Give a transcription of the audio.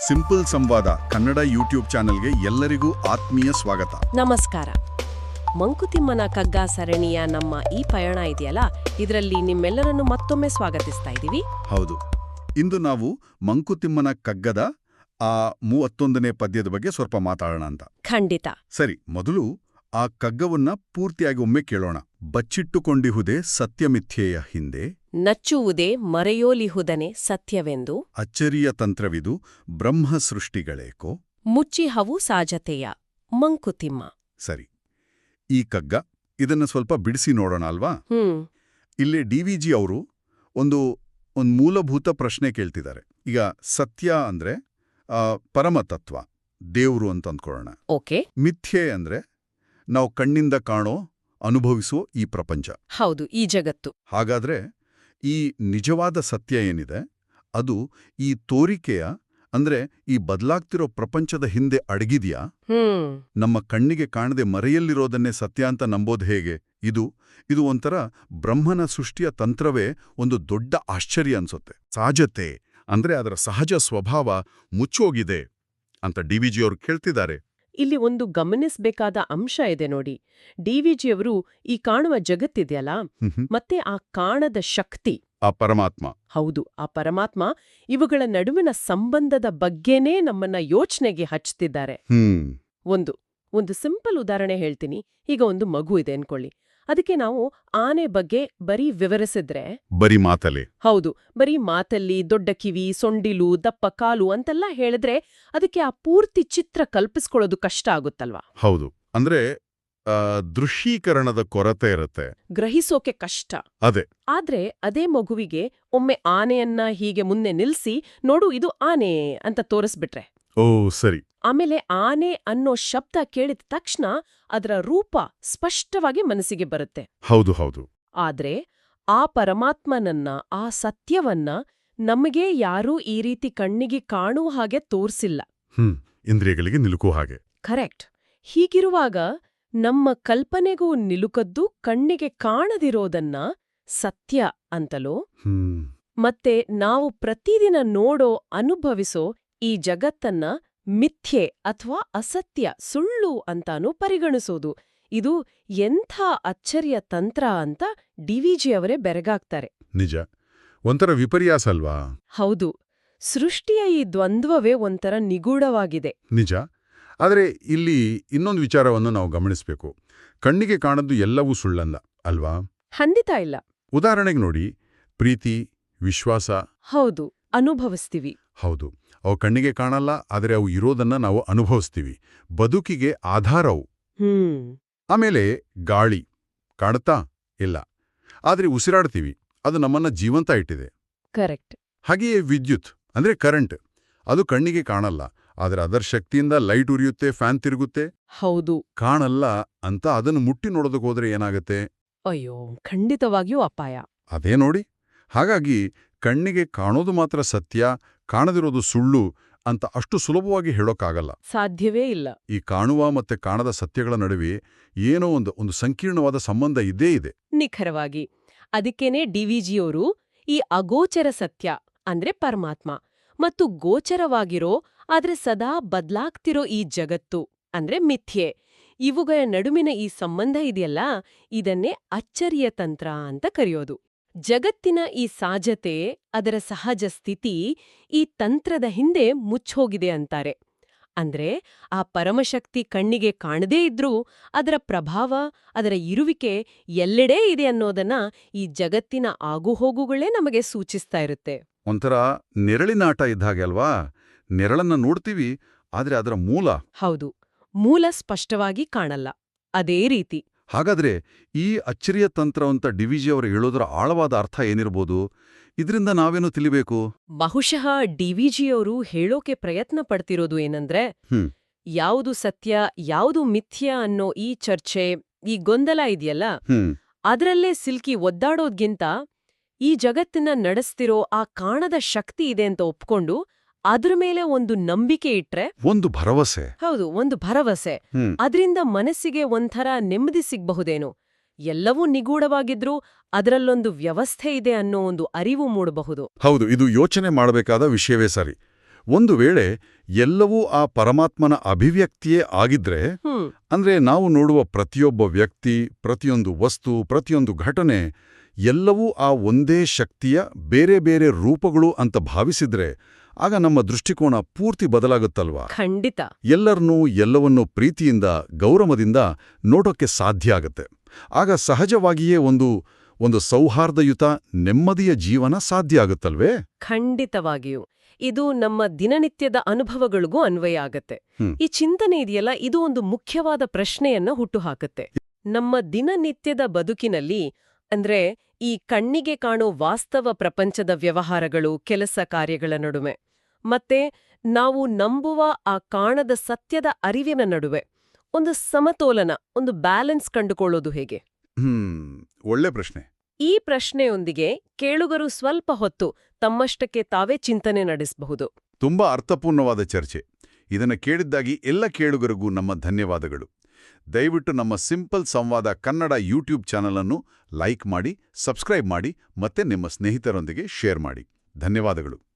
Simple ಸಂವಾದ Kannada YouTube ಚಾನೆಲ್ಗೆ ಎಲ್ಲರಿಗೂ ಆತ್ಮೀಯ ಸ್ವಾಗತ. ನಮಸ್ಕಾರ. ಮಂಕುತಿಮ್ಮನ ಕಗ್ಗ ಸರಣಿಯ ನಮ್ಮ ಈ ಪಯಣ ಇದೆಯಲ್ಲ, ಇದರಲ್ಲಿ ನಿಮ್ಮೆಲ್ಲರನ್ನು ಮತ್ತೊಮ್ಮೆ ಸ್ವಾಗತಿಸ್ತಾ ಇದ್ದೀವಿ. ಹೌದು, ಇಂದು ನಾವು ಮಂಕುತಿಮ್ಮನ ಕಗ್ಗದ ಆ 31ನೇ ಪದ್ಯದ ಬಗ್ಗೆ ಸ್ವಲ್ಪ ಮಾತಾಡೋಣ ಅಂತ. ಖಂಡಿತ. ಸರಿ, ಮೊದಲು ಆ ಕಗ್ಗವನ್ನ ಪೂರ್ತಿಯಾಗಿ ಒಮ್ಮೆ ಕೇಳೋಣ. ಬಚ್ಚಿಟ್ಟುಕೊಂಡಿಹುದೇ ಸತ್ಯಮಿಥ್ಯೆಯ ಹಿಂದೆ, ನಚ್ಚುವುದೇ ಮರೆಯೋಲಿಹುದನೆ ಸತ್ಯವೆಂದು, ಅಚ್ಚರಿಯ ತಂತ್ರವಿದು ಬ್ರಹ್ಮ ಸೃಷ್ಟಿಗಳೇಕೋ, ಮುಚ್ಚಿಹವು ಸಾಜತೆಯ. ಮಂಕುತಿಮ್ಮ. ಸರಿ, ಈ ಕಗ್ಗ ಇದನ್ನ ಸ್ವಲ್ಪ ಬಿಡಿಸಿ ನೋಡೋಣ ಅಲ್ವಾ? ಇಲ್ಲಿ ಡಿ.ವಿ.ಜಿ. ಅವರು ಒಂದು ಮೂಲಭೂತ ಪ್ರಶ್ನೆ ಕೇಳ್ತಿದ್ದಾರೆ. ಈಗ ಸತ್ಯ ಅಂದ್ರೆ ಪರಮತತ್ವ, ದೇವ್ರು ಅಂತ ಅಂದ್ಕೊಳ್ಳೋಣ. ಓಕೆ. ಮಿಥ್ಯೆ ಅಂದ್ರೆ ನಾವು ಕಣ್ಣಿಂದ ಕಾಣೋ, ಅನುಭವಿಸೋ ಈ ಪ್ರಪಂಚ. ಹೌದು, ಈ ಜಗತ್ತು. ಹಾಗಾದ್ರೆ ಈ ನಿಜವಾದ ಸತ್ಯ ಏನಿದೆ, ಅದು ಈ ತೋರಿಕೆಯ ಅಂದ್ರೆ ಈ ಬದಲಾಗ್ತಿರೋ ಪ್ರಪಂಚದ ಹಿಂದೆ ಅಡಗಿದ್ಯಾ? ನಮ್ಮ ಕಣ್ಣಿಗೆ ಕಾಣದೆ ಮರೆಯಲ್ಲಿರೋದನ್ನೇ ಸತ್ಯ ಅಂತ ನಂಬೋದು ಹೇಗೆ? ಇದು ಒಂಥರ ಬ್ರಹ್ಮನ ಸೃಷ್ಟಿಯ ತಂತ್ರವೇ ಒಂದು ದೊಡ್ಡ ಆಶ್ಚರ್ಯ ಅನ್ಸುತ್ತೆ. ಸಾಜತೆ ಅಂದ್ರೆ ಅದರ ಸಹಜ ಸ್ವಭಾವ ಮುಚ್ಚೋಗಿದೆ ಅಂತ ಡಿ.ವಿ.ಜಿ. ಅವರು ಕೇಳ್ತಿದ್ದಾರೆ. ಇಲ್ಲಿ ಒಂದು ಗಮನಿಸಬೇಕಾದ ಅಂಶ ಇದೆ ನೋಡಿ. ಡಿ.ವಿ.ಜಿ. ಅವರು ಈ ಕಾಣುವ ಜಗತ್ತಿದೆಯಲ್ಲ, ಮತ್ತೆ ಆ ಕಾಣದ ಶಕ್ತಿ, ಆ ಪರಮಾತ್ಮ, ಹೌದು, ಆ ಪರಮಾತ್ಮ, ಇವುಗಳ ನಡುವಿನ ಸಂಬಂಧದ ಬಗ್ಗೆನೇ ನಮ್ಮನ್ನ ಯೋಚನೆಗೆ ಹಚ್ತಿದ್ದಾರೆ. ಒಂದು ಸಿಂಪಲ್ ಉದಾಹರಣೆ ಹೇಳ್ತೀನಿ. ಈಗ ಒಂದು ಮಗು ಇದೆ ಅನ್ಕೊಳ್ಳಿ. ಅದಕ್ಕೆ ನಾವು ಆನೆ ಬಗ್ಗೆ ಬರೀ ವಿವರಿಸಿದ್ರೆ, ಬರೀ ಮಾತಲ್ಲಿ, ಹೌದು, ಬರೀ ಮಾತಲ್ಲಿ ದೊಡ್ಡ ಕಿವಿ, ಸೊಂಡಿಲು, ದಪ್ಪ ಕಾಲು ಅಂತೆಲ್ಲ ಹೇಳಿದ್ರೆ ಅದಕ್ಕೆ ಆ ಪೂರ್ತಿ ಚಿತ್ರ ಕಲ್ಪಿಸ್ಕೊಳ್ಳೋದು ಕಷ್ಟ ಆಗುತ್ತಲ್ವಾ? ಹೌದು, ಅಂದ್ರೆ ದೃಶ್ಯೀಕರಣದ ಕೊರತೆ ಇರುತ್ತೆ, ಗ್ರಹಿಸೋಕೆ ಕಷ್ಟ. ಆದ್ರೆ ಅದೇ ಮಗುವಿಗೆ ಒಮ್ಮೆ ಆನೆಯನ್ನ ಹೀಗೆ ಮುಂದೆ ನಿಲ್ಸಿ, ನೋಡು ಇದು ಆನೆ ಅಂತ ತೋರಿಸ್ಬಿಟ್ರೆ, ಓ ಸರಿ, ಆಮೇಲೆ ಆನೆ ಅನ್ನೋ ಶಬ್ದ ಕೇಳಿದ ತಕ್ಷಣ ಅದರ ರೂಪ ಸ್ಪಷ್ಟವಾಗಿ ಮನಸ್ಸಿಗೆ ಬರುತ್ತೆ. ಹೌದು ಹೌದು. ಆದ್ರೆ ಆ ಪರಮಾತ್ಮನನ್ನ, ಆ ಸತ್ಯವನ್ನ ನಮಗೆ ಯಾರೂ ಈ ರೀತಿ ಕಣ್ಣಿಗೆ ಕಾಣುವ ಹಾಗೆ ತೋರ್ಸಿಲ್ಲ. ಇಂದ್ರಿಯಗಳಿಗೆ ನಿಲುಕುವ ಹಾಗೆ. ಕರೆಕ್ಟ್. ಹೀಗಿರುವಾಗ ನಮ್ಮ ಕಲ್ಪನೆಗೂ ನಿಲುಕದ್ದು ಕಣ್ಣಿಗೆ ಕಾಣದಿರೋದನ್ನ ಸತ್ಯ ಅಂತಲೋ, ಮತ್ತೆ ನಾವು ಪ್ರತಿದಿನ ನೋಡೋ, ಅನುಭವಿಸೋ ಈ ಜಗತ್ತನ್ನ ಮಿಥ್ಯೆ ಅಥವಾ ಅಸತ್ಯ, ಸುಳ್ಳು ಅಂತಾನೂ ಪರಿಗಣಿಸೋದು, ಇದು ಎಂಥ ಅಚ್ಚರಿಯ ತಂತ್ರ ಅಂತ ಡಿ.ವಿ.ಜಿ. ಅವರೇ ಬೆರಗಾಗ್ತಾರೆ. ನಿಜ, ಒಂಥರ ವಿಪರ್ಯಾಸ ಅಲ್ವಾ? ಹೌದು, ಸೃಷ್ಟಿಯ ಈ ದ್ವಂದ್ವವೇ ಒಂಥರ ನಿಗೂಢವಾಗಿದೆ. ನಿಜ. ಆದರೆ ಇಲ್ಲಿ ಇನ್ನೊಂದು ವಿಚಾರವನ್ನು ನಾವು ಗಮನಿಸಬೇಕು. ಕಣ್ಣಿಗೆ ಕಾಣದ್ದು ಎಲ್ಲವೂ ಸುಳ್ಳಲ್ಲ ಅಲ್ವಾ? ಖಂಡಿತ ಇಲ್ಲ. ಉದಾಹರಣೆಗೆ ನೋಡಿ, ಪ್ರೀತಿ, ವಿಶ್ವಾಸ, ಹೌದು, ಅನುಭವಿಸ್ತೀವಿ. ಹೌದು, ಅವು ಕಣ್ಣಿಗೆ ಕಾಣಲ್ಲ, ಆದರೆ ಅವು ಇರೋದನ್ನ ನಾವು ಅನುಭವಿಸ್ತೀವಿ. ಬದುಕಿಗೆ ಆಧಾರವು. ಆಮೇಲೆ ಗಾಳಿ ಕಾಣುತ್ತಾ? ಇಲ್ಲ, ಆದರೆ ಉಸಿರಾಡ್ತೀವಿ, ಅದು ನಮ್ಮನ್ನ ಜೀವಂತ ಇಟ್ಟಿದೆ. ಕರೆಕ್ಟ್. ಹಾಗೆಯೇ ವಿದ್ಯುತ್ ಅಂದ್ರೆ ಕರೆಂಟ್, ಅದು ಕಣ್ಣಿಗೆ ಕಾಣಲ್ಲ, ಆದರೆ ಅದರ ಶಕ್ತಿಯಿಂದ ಲೈಟ್ ಉರಿಯುತ್ತೆ, ಫ್ಯಾನ್ ತಿರುಗುತ್ತೆ. ಹೌದು, ಕಾಣಲ್ಲ ಅಂತ ಅದನ್ನು ಮುಟ್ಟಿ ನೋಡೋದಕ್ಕೆ ಹೋದ್ರೆ ಏನಾಗುತ್ತೆ? ಅಯ್ಯೋ, ಖಂಡಿತವಾಗಿಯೂ ಅಪಾಯ. ಅದೇ ನೋಡಿ. ಹಾಗಾಗಿ ಕಣ್ಣಿಗೆ ಕಾಣೋದು ಮಾತ್ರ ಸತ್ಯ, ಕಾಣದಿರೋದು ಸುಳ್ಳು ಅಂತ ಅಷ್ಟು ಸುಲಭವಾಗಿ ಹೇಳೋಕ್ಕಾಗಲ್ಲ. ಸಾಧ್ಯವೇ ಇಲ್ಲ. ಈ ಕಾಣುವ ಮತ್ತೆ ಕಾಣದ ಸತ್ಯಗಳ ನಡುವೆ ಏನೋ ಒಂದು ಸಂಕೀರ್ಣವಾದ ಸಂಬಂಧ ಇದ್ದೇ ಇದೆ. ನಿಖರವಾಗಿ. ಅದಕ್ಕೇನೆ ಡಿ.ವಿ.ಜಿ. ಈ ಅಗೋಚರ ಸತ್ಯ ಅಂದ್ರೆ ಪರಮಾತ್ಮ, ಮತ್ತು ಗೋಚರವಾಗಿರೋ ಆದ್ರೆ ಸದಾ ಬದ್ಲಾಗ್ತಿರೋ ಈ ಜಗತ್ತು ಅಂದ್ರೆ ಮಿಥ್ಯೆ, ಇವುಗಳ ನಡುವಿನ ಈ ಸಂಬಂಧ ಇದೆಯಲ್ಲ, ಇದನ್ನೇ ಅಚ್ಚರಿಯ ತಂತ್ರ ಅಂತ ಕರೆಯೋದು. ಜಗತ್ತಿನ ಈ ಸಾಜತೆ, ಅದರ ಸಹಜ ಸ್ಥಿತಿ ಈ ತಂತ್ರದ ಹಿಂದೆ ಮುಚ್ಚೋಗಿದೆ ಅಂತಾರೆ. ಅಂದ್ರೆ ಆ ಪರಮಶಕ್ತಿ ಕಣ್ಣಿಗೆ ಕಾಣದೇ ಇದ್ರೂ ಅದರ ಪ್ರಭಾವ, ಅದರ ಇರುವಿಕೆ ಎಲ್ಲೆಡೇ ಇದೆ ಅನ್ನೋದನ್ನ ಈ ಜಗತ್ತಿನ ಆಗುಹೋಗುಗಳೇ ನಮಗೆ ಸೂಚಿಸ್ತಾ ಇರುತ್ತೆ. ಒಂಥರ ನೆರಳಿನಾಟ ಇದ್ದಾಗೆ ಅಲ್ವಾ? ನೆರಳನ್ನ ನೋಡ್ತೀವಿ, ಆದ್ರೆ ಅದರ ಮೂಲ, ಹೌದು, ಮೂಲ ಸ್ಪಷ್ಟವಾಗಿ ಕಾಣಲ್ಲ. ಅದೇ ರೀತಿ. ಹಾಗಾದ್ರೆ ಈ ಅಚ್ಚರಿಯ ತಂತ್ರ ಅಂತ ಡಿ.ವಿ.ಜಿ. ಅವರು ಹೇಳೋದರ ಆಳವಾದ ಅರ್ಥ ಏನಿರ್ಬೋದು? ಇದರಿಂದ ನಾವೇನು ತಿಳಿಬೇಕು? ಬಹುಶಃ ಡಿ.ವಿ.ಜಿ. ಅವರು ಹೇಳೋಕೆ ಪ್ರಯತ್ನ ಪಡ್ತಿರೋದು ಏನಂದ್ರೆ, ಯಾವುದು ಸತ್ಯ, ಯಾವುದು ಮಿಥ್ಯ ಅನ್ನೋ ಈ ಚರ್ಚೆ, ಈ ಗೊಂದಲ ಇದೆಯಲ್ಲ, ಅದರಲ್ಲೇ ಸಿಲ್ಕಿ ಒದ್ದಾಡೋದ್ಗಿಂತ ಈ ಜಗತ್ತನ್ನ ನಡೆಸ್ತಿರೋ ಆ ಕಾಣದ ಶಕ್ತಿ ಇದೆ ಅಂತ ಒಪ್ಕೊಂಡು ಅದ್ರ ಮೇಲೆ ಒಂದು ನಂಬಿಕೆ ಇಟ್ರೆ, ಒಂದು ಭರವಸೆ, ಹೌದು, ಒಂದು ಭರವಸೆ, ಅದರಿಂದ ಮನಸ್ಸಿಗೆ ಒಂಥರ ನೆಮ್ಮದಿ ಸಿಗಬಹುದೇನೋ. ಎಲ್ಲವೂ ನಿಗೂಢವಾಗಿದ್ರೂ ಅದರಲ್ಲೊಂದು ವ್ಯವಸ್ಥೆ ಇದೆ ಅನ್ನೋ ಒಂದು ಅರಿವು ಮೂಡಬಹುದು. ಹೌದು, ಇದು ಯೋಚನೆ ಮಾಡಬೇಕಾದ ವಿಷಯವೇ ಸರಿ. ಒಂದು ವೇಳೆ ಎಲ್ಲವೂ ಆ ಪರಮಾತ್ಮನ ಅಭಿವ್ಯಕ್ತಿಯೇ ಆಗಿದ್ರೆ, ಅಂದ್ರೆ ನಾವು ನೋಡುವ ಪ್ರತಿಯೊಬ್ಬ ವ್ಯಕ್ತಿ, ಪ್ರತಿಯೊಂದು ವಸ್ತು, ಪ್ರತಿಯೊಂದು ಘಟನೆ ಎಲ್ಲವೂ ಆ ಒಂದೇ ಶಕ್ತಿಯ ಬೇರೆ ಬೇರೆ ರೂಪಗಳು ಅಂತ ಭಾವಿಸಿದ್ರೆ, ಆಗ ನಮ್ಮ ದೃಷ್ಟಿಕೋನ ಪೂರ್ತಿ ಬದಲಾಗುತ್ತಲ್ವಾ? ಖಂಡಿತ. ಎಲ್ಲರನ್ನೂ ಎಲ್ಲವನ್ನೂ ಪ್ರೀತಿಯಿಂದ, ಗೌರವದಿಂದ ನೋಡೋಕ್ಕೆ ಸಾಧ್ಯ ಆಗತ್ತೆ. ಆಗ ಸಹಜವಾಗಿಯೇ ಒಂದು ಸೌಹಾರ್ದಯುತ, ನೆಮ್ಮದಿಯ ಜೀವನ ಸಾಧ್ಯ ಆಗುತ್ತಲ್ವೇ? ಖಂಡಿತವಾಗಿಯೂ. ಇದು ನಮ್ಮ ದಿನನಿತ್ಯದ ಅನುಭವಗಳಿಗೂ ಅನ್ವಯ ಆಗತ್ತೆ. ಈ ಚಿಂತನೆ ಇದೆಯಲ್ಲ, ಇದು ಒಂದು ಮುಖ್ಯವಾದ ಪ್ರಶ್ನೆಯನ್ನ ಹುಟ್ಟುಹಾಕತ್ತೆ. ನಮ್ಮ ದಿನನಿತ್ಯದ ಬದುಕಿನಲ್ಲಿ, ಅಂದ್ರೆ ಈ ಕಣ್ಣಿಗೆ ಕಾಣೋ ವಾಸ್ತವ ಪ್ರಪಂಚದ ವ್ಯವಹಾರಗಳು, ಕೆಲಸ ಕಾರ್ಯಗಳ ನಡುವೆ ಮತ್ತೆ ನಾವು ನಂಬುವ ಆ ಕಾಣದ ಸತ್ಯದ ಅರಿವಿನ ನಡುವೆ ಒಂದು ಸಮತೋಲನ, ಒಂದು ಬ್ಯಾಲೆನ್ಸ್ ಕಂಡುಕೊಳ್ಳೋದು ಹೇಗೆ? ಒಳ್ಳೆ ಪ್ರಶ್ನೆ. ಈ ಪ್ರಶ್ನೆಯೊಂದಿಗೆ ಕೇಳುಗರು ಸ್ವಲ್ಪ ಹೊತ್ತು ತಮ್ಮಷ್ಟಕ್ಕೆ ತಾವೇ ಚಿಂತನೆ ನಡೆಸಬಹುದು. ತುಂಬಾ ಅರ್ಥಪೂರ್ಣವಾದ ಚರ್ಚೆ. ಇದನ್ನು ಕೇಳಿದ್ದಾಗಿ ಎಲ್ಲ ಕೇಳುಗರಿಗೂ ನಮ್ಮ ಧನ್ಯವಾದಗಳು. ದಯವಿಟ್ಟು ನಮ್ಮ ಸಿಂಪಲ್ ಸಂವಾದ ಕನ್ನಡ ಯೂಟ್ಯೂಬ್ ಚಾನಲ್ ಅನ್ನು ಲೈಕ್ ಮಾಡಿ, ಸಬ್ಸ್ಕ್ರೈಬ್ ಮಾಡಿ ಮತ್ತೆ ನಿಮ್ಮ ಸ್ನೇಹಿತರೊಂದಿಗೆ ಶೇರ್ ಮಾಡಿ. ಧನ್ಯವಾದಗಳು.